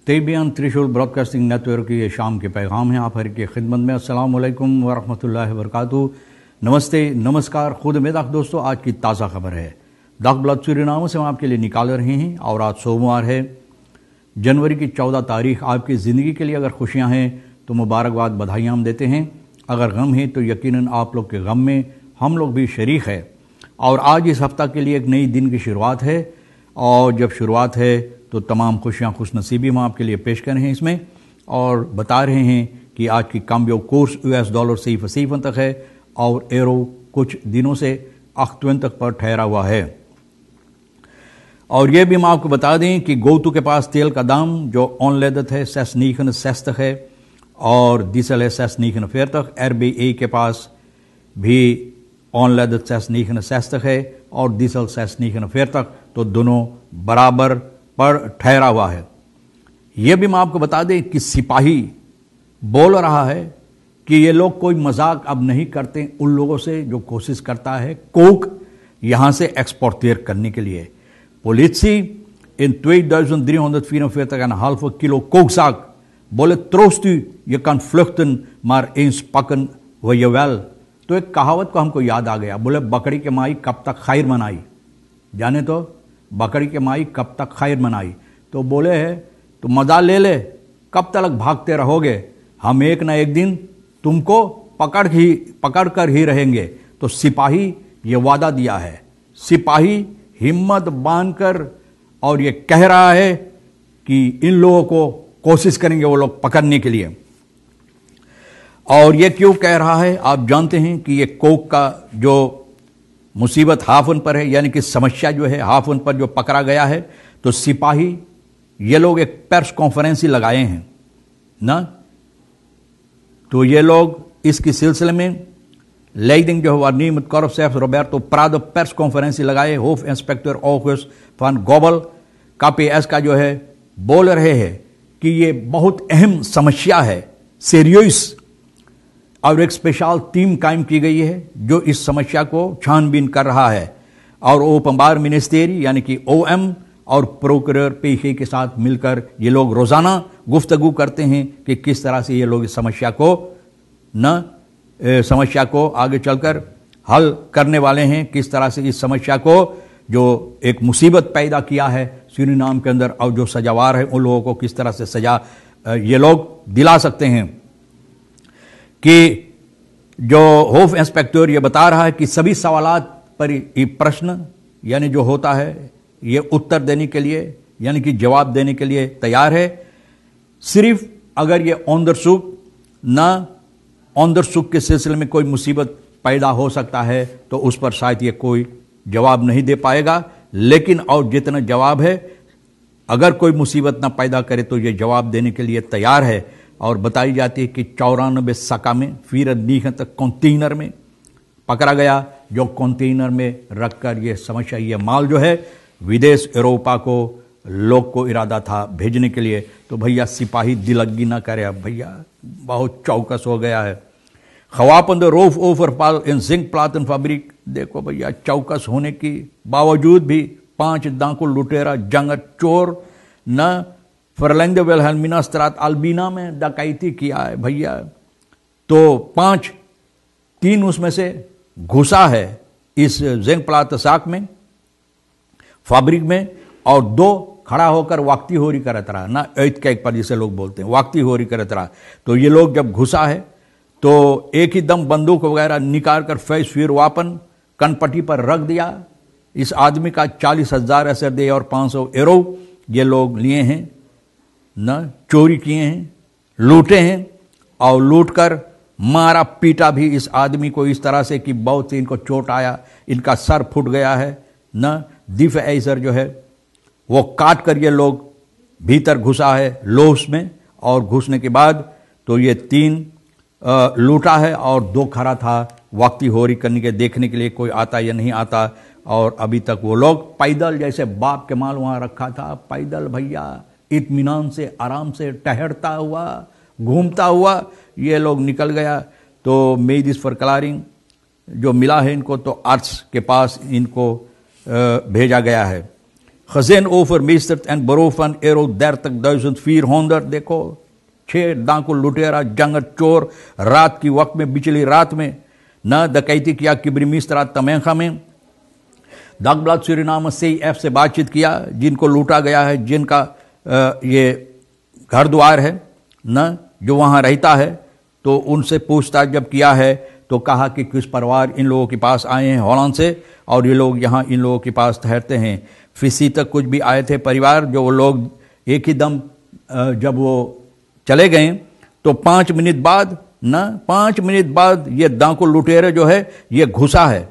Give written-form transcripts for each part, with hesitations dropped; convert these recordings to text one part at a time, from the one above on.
Tebyan त्रिशूल broadcasting network की ये शाम के पैगाम हैं आप हर की खिदमत में। अस्सलाम वालेकुम वरहमतुल्लाहि वबरकातुहू। नमस्ते, नमस्कार, खुद में दाख दोस्तों। आज की ताज़ा खबर है दाख ब्लड सूरीनामा से हम आपके लिए निकाल रहे हैं और आज सोमवार है, जनवरी की 14 तारीख। आपकी ज़िंदगी के लिए अगर खुशियाँ हैं तो मुबारकबाद, बधाइयाँ हम देते हैं। अगर गम है तो यकीनन आप लोग के गम में हम लोग भी शरीक है। और आज इस हफ्ता के लिए एक नई दिन की शुरुआत है और जब शुरुआत है तो तमाम खुशियाँ खुशनसीबी हम आपके लिए पेश कर रहे हैं इसमें और बता रहे हैं कि आज की कामयाब कोर्स US डॉलर सिफर तक है और एरो कुछ दिनों से 28 तक पर ठहरा हुआ है। और यह भी हम आपको बता दें कि गोतू के पास तेल का दाम जो ऑनलेदत है 6 तक है और डीजल है 6 तक। RBA के पास भी ऑनलेदत 6 तक है और डीजल 6 तक, तो दोनों बराबर पर ठहरा हुआ है। यह भी मैं आपको बता दें कि सिपाही बोल रहा है कि ये लोग कोई मजाक अब नहीं करते उन लोगों से जो कोशिश करता है कोक यहां से एक्सपोर्टेर करने के लिए। Politie in 2344,5 kilo kookzaak. बोले troost u, je kan vluchten, maar eens pakken we je wel। तो एक कहावत को हमको याद आ गया। बोले बकरी के माई कब तक खैर मनाई, जाने तो बकरी के माई कब तक खैर मनाई। तो बोले है तो मजा ले ले, कब तक भागते रहोगे, हम एक ना एक दिन तुमको पकड़ कर ही रहेंगे। तो सिपाही ये वादा दिया है, सिपाही हिम्मत बांधकर और ये कह रहा है कि इन लोगों को कोशिश करेंगे वो लोग पकड़ने के लिए। और ये क्यों कह रहा है, आप जानते हैं कि ये कोक का जो मुसीबत हाफन पर है, यानी कि समस्या जो है हाफन पर जो पकड़ा गया है, तो सिपाही ये लोग एक प्रेस कॉन्फ्रेंस ही लगाए हैं ना। तो ये लोग इसके सिलसिले में लेडिंग जो वार्नीमत कॉर्पसेफ रोबर्टो प्रादो प्रेस कॉन्फ्रेंस लगाए। होफ इंस्पेक्टर ऑफिस फन गोबल KPS का जो है बोल रहे हैं कि ये बहुत अहम समस्या है, सीरियस, और एक स्पेशल टीम कायम की गई है जो इस समस्या को छानबीन कर रहा है। और ओपनबार मिनिस्ट्री यानी कि OM और प्रोकुरर पेशे के साथ मिलकर ये लोग रोजाना गुफ्तगू करते हैं कि किस तरह से ये लोग इस समस्या को आगे चलकर हल करने वाले हैं, किस तरह से इस समस्या को जो एक मुसीबत पैदा किया है सूरीनाम के अंदर और जो सजावार है उन लोगों को किस तरह से सजा ये लोग दिला सकते हैं। कि जो होफ इंस्पेक्टर ये बता रहा है कि सभी सवालात पर ये प्रश्न यानी जो होता है ये उत्तर देने के लिए यानी कि जवाब देने के लिए तैयार है। सिर्फ अगर ये ऑन द सुक के सिलसिले में कोई मुसीबत पैदा हो सकता है तो उस पर शायद ये कोई जवाब नहीं दे पाएगा, लेकिन और जितना जवाब है अगर कोई मुसीबत ना पैदा करे तो ये जवाब देने के लिए तैयार है। और बताई जाती है कि 94 सका में फिर तक कंटेनर में पकड़ा गया, जो कंटेनर में रखकर ये समस्या ये माल जो है विदेश यूरोपा को लोग को इरादा था भेजने के लिए। तो भैया सिपाही दिलगी ना करे, अब भैया बहुत चौकस हो गया है। खवापन द रोफ ओवर पाल इन जिंक प्लाटन फैब्रिक, देखो भैया चौकस होने की बावजूद भी 5 डाकू लुटेरा जंग चोर न फरलैंग वेलहेल्मिना स्त्रात अल्बीना में डकैती किया है भैया। तो 3 उसमें से घुसा है इस जिंक प्लाटसाक में फैब्रिक में और 2 खड़ा होकर वाक्ती होरी करत रहा ना, एक पर जिसे लोग बोलते हैं वाक्ती होरी करत रहा। तो ये लोग जब घुसा है तो एक ही दम बंदूक वगैरह निकाल कर फेस फिर वापन कनपट्टी पर रख दिया। इस आदमी का 40,000 SRD और 500 एरो ये लोग लिए हैं ना, चोरी किए हैं, लूटे हैं और लूट कर मारा पीटा भी इस आदमी को इस तरह से कि बहुत से इनको चोट आया, इनका सर फूट गया है ना। दिफ ऐसर जो है वो काट कर ये लोग भीतर घुसा है लोस में और घुसने के बाद तो ये 3 लूटा है और 2 खड़ा था वाक्ती होरी करने के देखने के लिए कोई आता या नहीं आता। और अभी तक वो लोग पैदल जैसे बाप के माल वहां रखा था, पैदल भैया इत्मीनान से आराम से टहरता हुआ घूमता हुआ ये लोग निकल गया। तो मेड इस फॉर जो मिला है इनको तो आर्ट्स के पास इनको भेजा गया है। Gezin overmeesterd en beroof van euro 30.400. देखो 6 डाकू लुटेरा जंगल चोर रात की वक्त में बिचली रात में न डकैती किया किबरी मिस्त्रा तमेखा में। दागब्लाद सूरीनाम CF से बातचीत किया, जिनको लूटा गया है, जिनका ये घर द्वार है न, जो वहां रहता है, तो उनसे पूछताछ जब किया है तो कहा कि कुछ परिवार इन लोगों के पास आए हैं हॉलैंड से और ये लोग यहाँ इन लोगों के पास ठहरते हैं। फिसी तक कुछ भी आए थे परिवार, जो वो लोग एक ही दम जब वो चले गए तो 5 मिनट बाद ये डाकू लुटेरे जो है ये घुसा है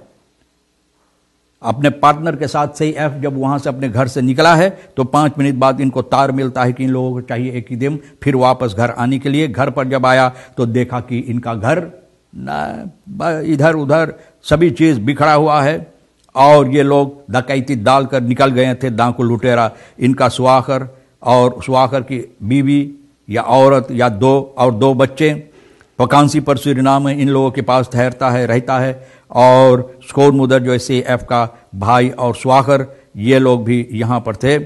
अपने पार्टनर के साथ। CF जब वहां से अपने घर से निकला है तो 5 मिनट बाद इनको तार मिलता है कि इन लोगों को चाहिए एक ही दिन फिर वापस घर आने के लिए। घर पर जब आया तो देखा कि इनका घर इधर उधर सभी चीज बिखरा हुआ है और ये लोग डकैती डालकर निकल गए थे डाकू लुटेरा। इनका सुवाकर की बीवी या औरत या 2 बच्चे वकांसी पर सूरीनाम इन लोगों के पास रहता है और स्कोर मुदर जो है CF का भाई और स्वाखर ये लोग भी यहां पर थे।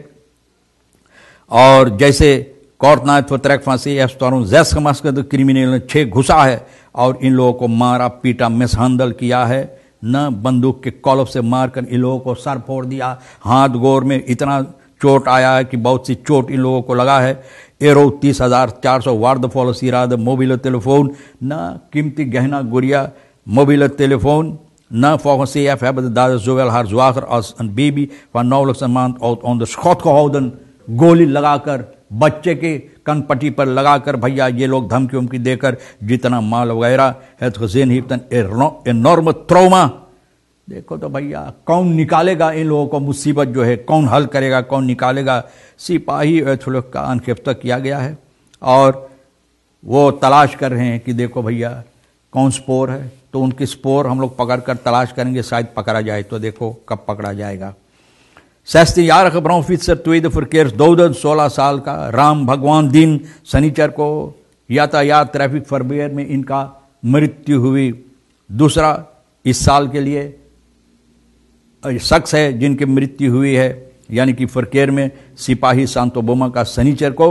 और जैसे कोर्टनाथ फतरक फांसी CF तौर जैस मस्कद क्रिमिनल ने 6 घुसा है और इन लोगों को मारा पीटा मिसहैंडल किया है न, बंदूक के कॉलप से मारकर इन लोगों को सर फोड़ दिया, हाथ गोर में इतना चोट आया है कि बहुत सी चोट इन लोगों को लगा है। एरो 30,400 वार्डफॉल सिराद मोबिल टेलीफोन न, कीमती गहना गुड़िया मोबिल टेलीफोन न, volgens CF hebben de daders zowel haar zwager als een baby van nauwelijks een maand oud onder schot gehouden। गोली लगाकर बच्चे के कनपट्टी पर लगाकर भैया ये लोग धमकी उमकी देकर जितना माल वगैरह है तो gezin heeft een enorme trauma। देखो तो भैया कौन निकालेगा इन लोगों को मुसीबत जो है, कौन हल करेगा, कौन निकालेगा। सिपाही का अनखेफ्ता किया गया है और वो तलाश कर रहे हैं कि देखो भैया कौन स्पोर है, तो उनकी स्पोर हम लोग पकड़ कर तलाश करेंगे, शायद पकड़ा जाए, तो देखो कब पकड़ा जाएगा। 16-jarige brandfietser tweede verkeersdode 16 साल का राम भगवान दिन शनिचर को यातायात ट्रैफिक फरबेर में इनका मृत्यु हुई। दूसरा इस साल के लिए शख्स है जिनकी मृत्यु हुई है, यानी कि फरकेर में सिपाही सांतोबोमा का शनिचर को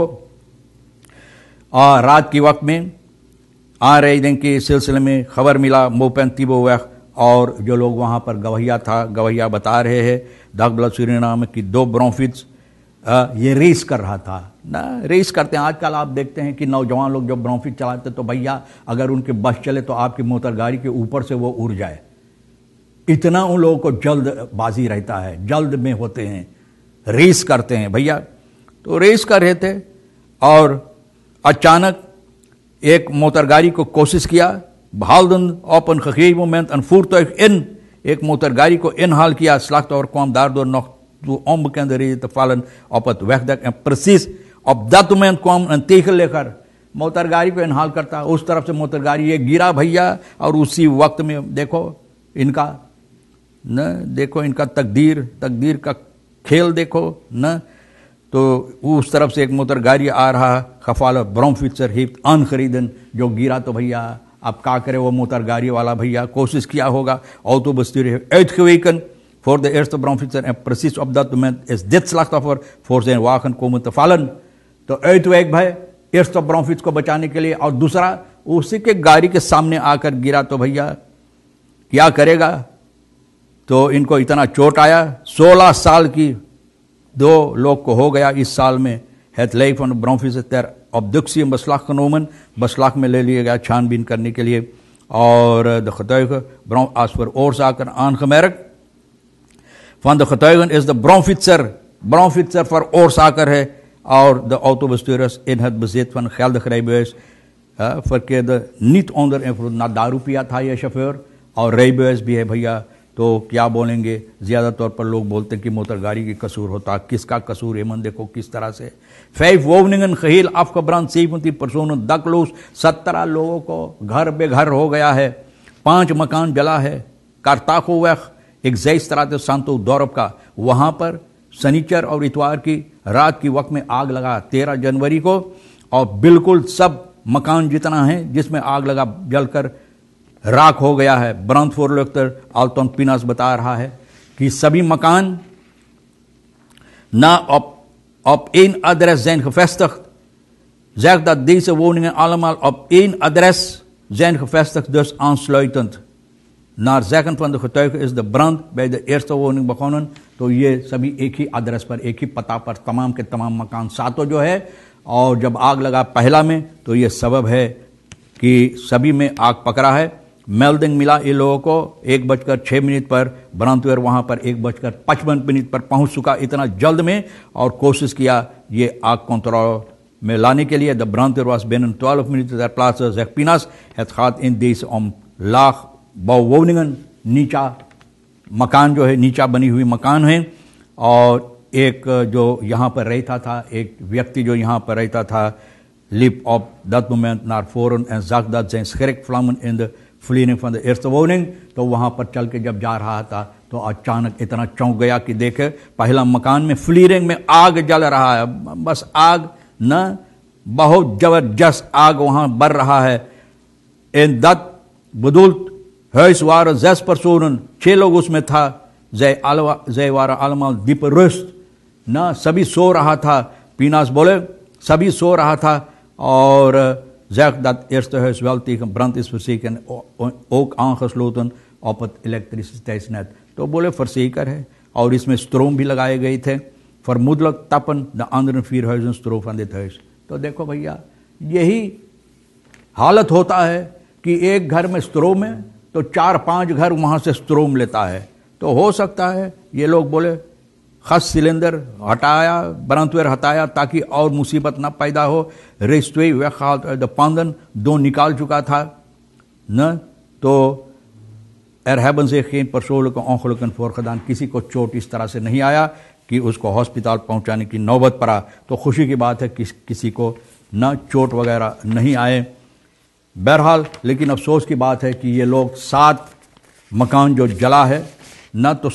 रात की वक्त में आ रहे दिन के सिलसिले में खबर मिला मोपेन तिबोवैख और जो लोग वहां पर गवैया बता रहे हैं दागब्लाद सूरीनाम की 2 ब्रोंफिट्स ये रेस कर रहा था ना। रेस करते हैं आजकल आप देखते हैं कि नौजवान लोग जब ब्रोंफिट चलाते तो भैया अगर उनके बस चले तो आपकी मोटर गाड़ी के ऊपर से वो उड़ जाए, इतना उन लोगों को जल्दबाजी रहता है, जल्द में होते हैं, रेस करते हैं भैया। तो रेस कर रहे थे और अचानक एक मोटर गाड़ी को कोशिश किया, behalden op een gegeven moment een voertuig in, एक मोटर गाड़ी को inhaal किया, slachtoffer kwam daardoor nog door onbekende reden te vallen op het wegdek en precies op dat moment kwam een tegenligger motor गाड़ी को इनहाल करता, उस तरफ से मोटर गाड़ी ये गिरा भैया और उसी वक्त में देखो इनका तकदीर का खेल देखो न। तो उस तरफ से एक मोटर गाड़ी आ रहा, खफाल ब्रोंफिट्सर heeft aangereden, जो गिरा तो भैया अब क्या करे वो मोटर गाड़ी वाला भैया, कोशिश किया होगा, autobestuurder heeft uitgeweken voor de eerste brandfietser en precies op dat moment is dit slachtoffer voor zijn wagen komen te vallen। तो uitwijk भाई eerste brandfiets को बचाने के लिए और दूसरा उसी के गाड़ी के सामने आकर गिरा, तो भैया क्या करेगा। तो इनको इतना चोट आया, 16 साल की 2 लोग को हो गया इस साल में। Het lijk van de brandfietser ter obductie in beslag genomen, beslag में ले लिया गया छानबीन करने के लिए और de getuige als veroorzaker aangemerkt। Van de getuigen is de brandfietser veroorzaker है और de autobestuurders in het bezit van een geldig rijbewijs verkeerde niet onder invloed, ना दारू पिया था ये शोफर और rijbewijs भी है भैया। तो क्या बोलेंगे, ज्यादा तौर पर लोग बोलते हैं कि मोटर गाड़ी की कसूर होता, किसका कसूर है मन देखो किस तरह से। 5 woningen geheel afgebrand, 17 personen dakloos, 17 लोगों को घर बेघर हो गया है, 5 मकान जला है। कार्ताकोवैख एक जैस्त्रात सांतो दौरब का, वहां पर शनिचर और इतवार की रात की वक्त में आग लगा 13 जनवरी को और बिल्कुल सब मकान जितना है जिसमें आग लगा जलकर राख हो गया है। ब्रांडफोरलेक्टर आल्टन पिनास बता रहा है कि सभी मकान Na op één adres zijn gevestigd. Zegt dat deze woningen allemaal op één adres zijn gevestigd, dus aansluitend. Naar zeggen van de getuigen is de brand bij de eerste woning begonnen. तो ये सभी एक ही address पर, एक ही पता पर तमाम के तमाम मकान सातों जो है, और जब आग लगा पहला में तो ये सबब है कि सभी में आग पकड़ा है। मेल्डिंग मिला इन लोगों को 1:06 पर, ब्रांतवेयर वहां पर 1:55 पर पहुंच चुका इतना जल्द में, और कोशिश किया ये आग कंट्रोल में लाने के लिए। द ब्रांतवेयर वाज बिnnen 12 minuten ter plaatse, zegt Pinas. Het gaat in deze om laagbouwwoningen, नीचा मकान जो है, नीचा बनी हुई मकान है। और एक जो यहाँ पर रहता था, एक व्यक्ति जो यहाँ पर रहता था, liep op dat moment naar voren en zag dat zijn schrikvlammen in de vliering van de eerste woning। तो वहाँ पर चल के जब जा रहा था तो अचानक इतना चौंक गया कि देखे पहला मकान में फ्लीरिंग में आग जल रहा है, बस आग न, बहुत जबरदस्त आग वहाँ बर रहा है। इन dat bedoelt huis waren 6 personen, 6 लोग उसमें था। zij waren allemaal diepe rust, ना सभी सो रहा था। पीनास बोले सभी सो रहा था। और zegt dat eerste huis wel tegen brand is verzekerd en ook aangesloten op het elektriciteitsnet। तो बोले verzekerd है और इसमें stroom भी लगाए गए थे। vermoedelijk tappen de andere 4 huizen stroom van dit huis। तो देखो भैया, यही हालत होता है कि एक घर में स्ट्रोम है तो 4-5 घर वहां से स्ट्रोम लेता है। तो हो सकता है ये लोग बोले खस सिलेंडर हटाया, brandweer हटाया ताकि और मुसीबत ना पैदा हो। Race 2 weggehaald uit de panden, 2 निकाल चुका था न, तो er hebben zich geen persoonlijke ongelukken voorgedaan, किसी को चोट इस तरह से नहीं आया कि उसको हॉस्पिटल पहुंचाने की नौबत पड़ा। तो खुशी की बात है कि किसी को न चोट वगैरह नहीं आए। बहरहाल लेकिन अफसोस की बात है कि ये लोग 7 मकान जो जला है न, तो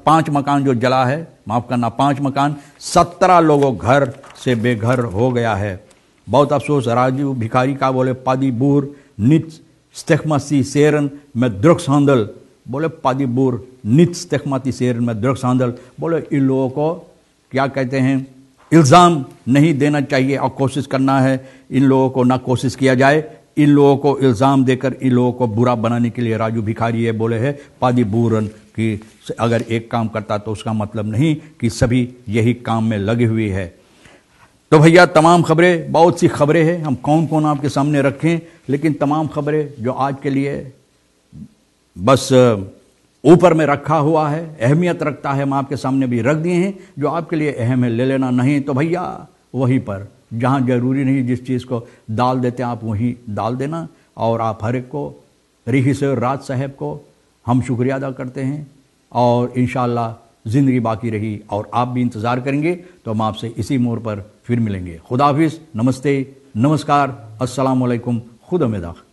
5 मकान जो जला है, माफ करना 5 मकान, 17 लोगों घर से बेघर हो गया है। बहुत अफसोस। राजू भिखारी का बोले पादी बूर नित stigmatiseren met drugshandel। बोले पादी बूर नित stigmatiseren met drugshandel। बोले इन लोगों को क्या कहते हैं, इल्ज़ाम नहीं देना चाहिए और कोशिश करना है इन लोगों को ना कोशिश किया जाए। इन लोगों को इल्ज़ाम देकर इन लोगों को बुरा बनाने के लिए राजू भिखारी ये बोले है पादी बूरन कि अगर एक काम करता तो उसका मतलब नहीं कि सभी यही काम में लगे हुए है। तो भैया तमाम खबरें, बहुत सी खबरें हैं, हम कौन कौन आपके सामने रखें, लेकिन तमाम खबरें जो आज के लिए बस ऊपर में रखा हुआ है, अहमियत रखता है, हम आपके सामने भी रख दिए हैं। जो आपके लिए अहम है ले लेना, नहीं तो भैया वहीं पर जहाँ जरूरी नहीं जिस चीज़ को डाल देते हैं आप वहीं डाल देना। और आप हर एक को, रहीसर राज साहब को हम शुक्रिया अदा करते हैं और इंशाअल्लाह ज़िंदगी बाकी रही और आप भी इंतज़ार करेंगे तो हम आपसे इसी मोड़ पर फिर मिलेंगे। खुदा हाफिज़, नमस्ते, नमस्कार, अस्सलाम वालेकुम, खुदा में दाखिल।